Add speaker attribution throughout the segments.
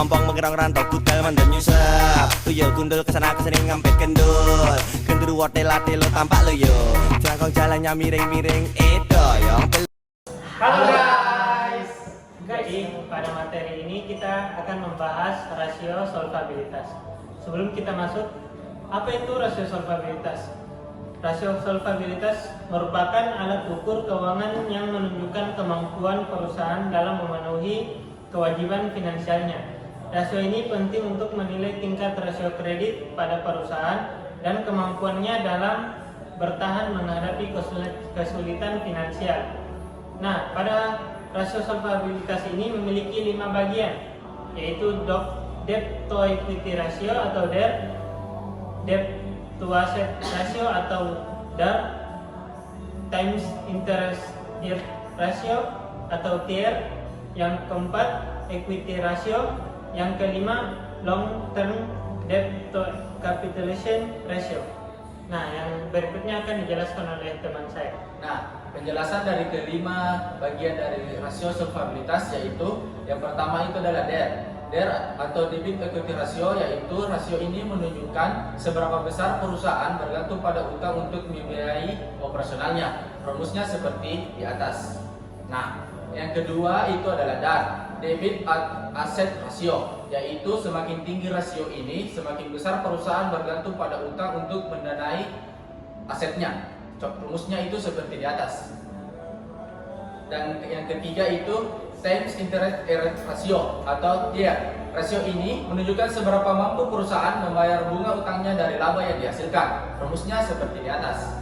Speaker 1: ompong mengerang rantau budal mandem nyusap. Tuyul gundul kesana kesini ngampet kendul. Gendru wotel-ate lo tampak lo yo. Jangkong jalannya miring-miring edo yang
Speaker 2: Halo guys. Jadi pada materi ini kita akan membahas rasio solvabilitas. Sebelum kita masuk, apa itu rasio solvabilitas? Rasio solvabilitas merupakan alat ukur keuangan yang menunjukkan kemampuan perusahaan dalam memenuhi kewajiban finansialnya. Rasio ini penting untuk menilai tingkat rasio kredit pada perusahaan dan kemampuannya dalam bertahan menghadapi kesulitan finansial. Nah, pada rasio solvabilitas ini memiliki 5 bagian, yaitu debt to equity ratio atau DER, debt to asset ratio atau DAR, times interest yield ratio atau TIR, yang keempat equity ratio, yang kelima long term debt to capitalization ratio. Nah, yang berikutnya akan dijelaskan oleh teman saya.
Speaker 3: Nah, penjelasan dari kelima bagian dari rasio solvabilitas yaitu yang pertama itu adalah DER. DER atau debit equity ratio, yaitu rasio ini menunjukkan seberapa besar perusahaan bergantung pada utang untuk membiayai operasionalnya. Rumusnya seperti di atas. Nah, yang kedua itu adalah DAR, debit asset ratio, yaitu semakin tinggi rasio ini, semakin besar perusahaan bergantung pada utang untuk mendanai asetnya. Rumusnya itu seperti di atas. Dan yang ketiga itu times interest ratio atau TIR. Rasio ini menunjukkan seberapa mampu perusahaan membayar bunga utangnya dari laba yang dihasilkan. Rumusnya seperti di atas.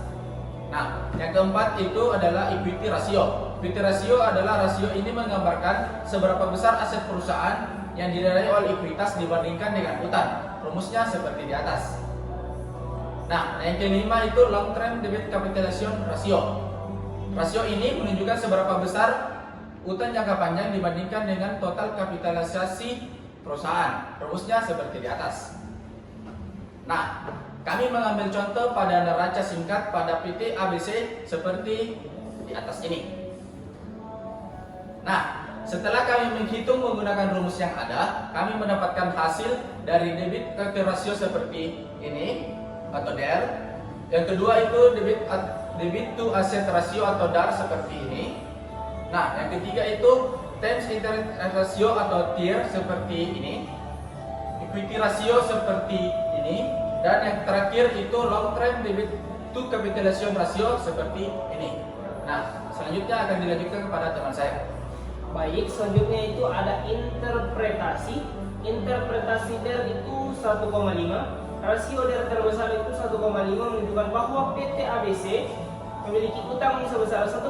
Speaker 3: Nah, yang keempat itu adalah equity ratio. Equity ratio adalah rasio ini menggambarkan seberapa besar aset perusahaan yang didanai oleh ekuitas dibandingkan dengan utang. Rumusnya seperti di atas. Nah, yang kelima itu long term debt capitalization ratio. Rasio ini menunjukkan seberapa besar utang jangka panjang dibandingkan dengan total kapitalisasi perusahaan. Rumusnya seperti di atas. Nah, kami mengambil contoh pada neraca singkat pada PT ABC seperti di atas ini. Nah, setelah kami menghitung menggunakan rumus yang ada, kami mendapatkan hasil dari debit equity ratio seperti ini atau DER. Yang kedua itu debit to asset ratio atau DAR seperti ini. Nah, yang ketiga itu times interest ratio atau TIR seperti ini. Equity ratio seperti ini. Dan yang terakhir itu long term debit to capitalization ratio seperti ini. Nah, selanjutnya akan dilanjutkan kepada teman saya.
Speaker 4: Baik, selanjutnya itu ada interpretasi. Interpretasi DER itu 1,5. Rasio DER terbesar itu 1,5 menunjukkan bahwa PT ABC memiliki utang sebesar 1,5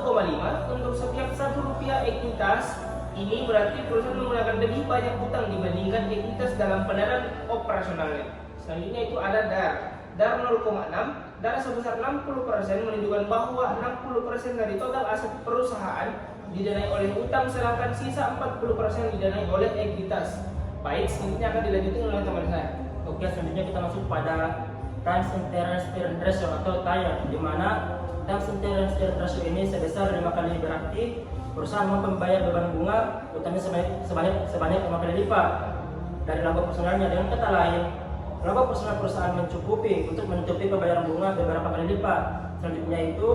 Speaker 4: untuk setiap 1 rupiah ekuitas. Ini berarti perusahaan menggunakan lebih banyak utang dibandingkan ekuitas dalam pendanaan operasionalnya. Selanjutnya itu ada DAR. DAR 0,6. DAR sebesar 60% menunjukkan bahwa 60% dari total aset perusahaan didanai oleh utang, sedangkan sisa 40% didanai oleh ekuitas. Baik, selanjutnya akan dilanjutkan oleh teman saya.
Speaker 2: Oke, selanjutnya kita masuk pada times interest yield ratio atau TIR, di mana times interest yield ratio ini sebesar 5 kali, berarti perusahaan mampu membayar beban bunga utangnya sebanyak 5 kali lipat dari laba personalnya. Dengan kata lain, laba personal perusahaan mencukupi untuk menutupi pembayaran bunga beberapa kali lipat. Selanjutnya itu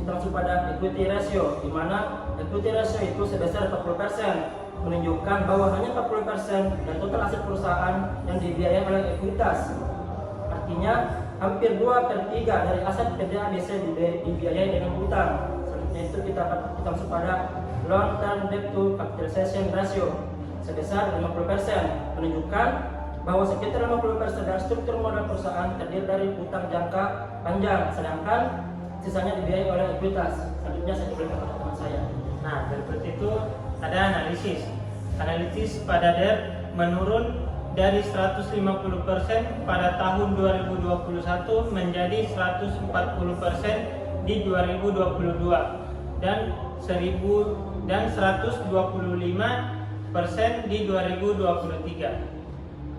Speaker 2: kita masuk pada equity ratio, di mana equity ratio itu sebesar 40%, menunjukkan bahwa hanya 40% dari total aset perusahaan yang dibiayai oleh ekuitas. Artinya hampir 2/3 dari aset PT ABC dibiayai dengan utang. Selanjutnya itu kita masuk pada long term debt to capitalization ratio sebesar 50%, menunjukkan bahwa sekitar 50% dari struktur modal perusahaan terdiri dari utang jangka panjang, sedangkan sisanya dibiayai oleh ekuitas. Selanjutnya saya berikan kepada teman saya. Nah, berikut itu ada analisis. Analisis pada DER menurun dari 150% pada tahun 2021 menjadi 140% di 2022 dan 125% di 2023.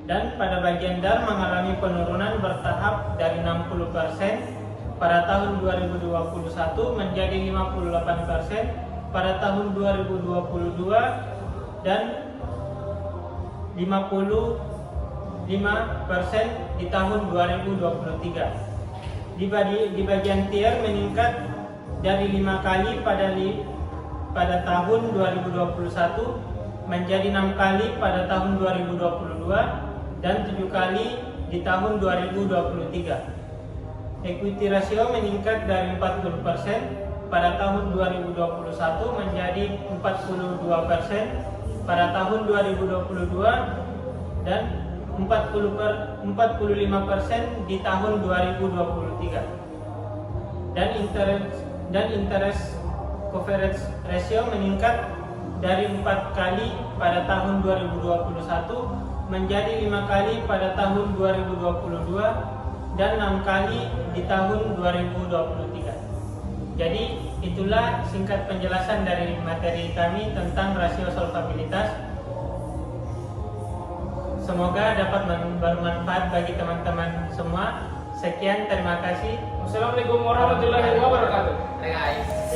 Speaker 2: Dan pada bagian DAR mengalami penurunan bertahap dari 60% pada tahun 2021 menjadi 58% pada tahun 2022 dan
Speaker 5: di tahun 2023. Di bagian tier meningkat dari 5 kali pada tahun 2021 menjadi 6 kali pada tahun 2022 dan 7 kali di tahun 2023. Equity ratio meningkat dari 40% pada tahun 2021 menjadi 42% pada tahun 2022 dan 45% di tahun 2023. Dan interest coverage ratio meningkat dari 4 kali pada tahun 2021 menjadi 5 kali pada tahun 2022 dan 6 kali di tahun 2023. Jadi itulah singkat penjelasan dari materi kami tentang rasio solvabilitas. Semoga dapat bermanfaat bagi teman-teman semua. Sekian, terima kasih.
Speaker 4: Wassalamualaikum warahmatullahi wabarakatuh.
Speaker 3: Guys.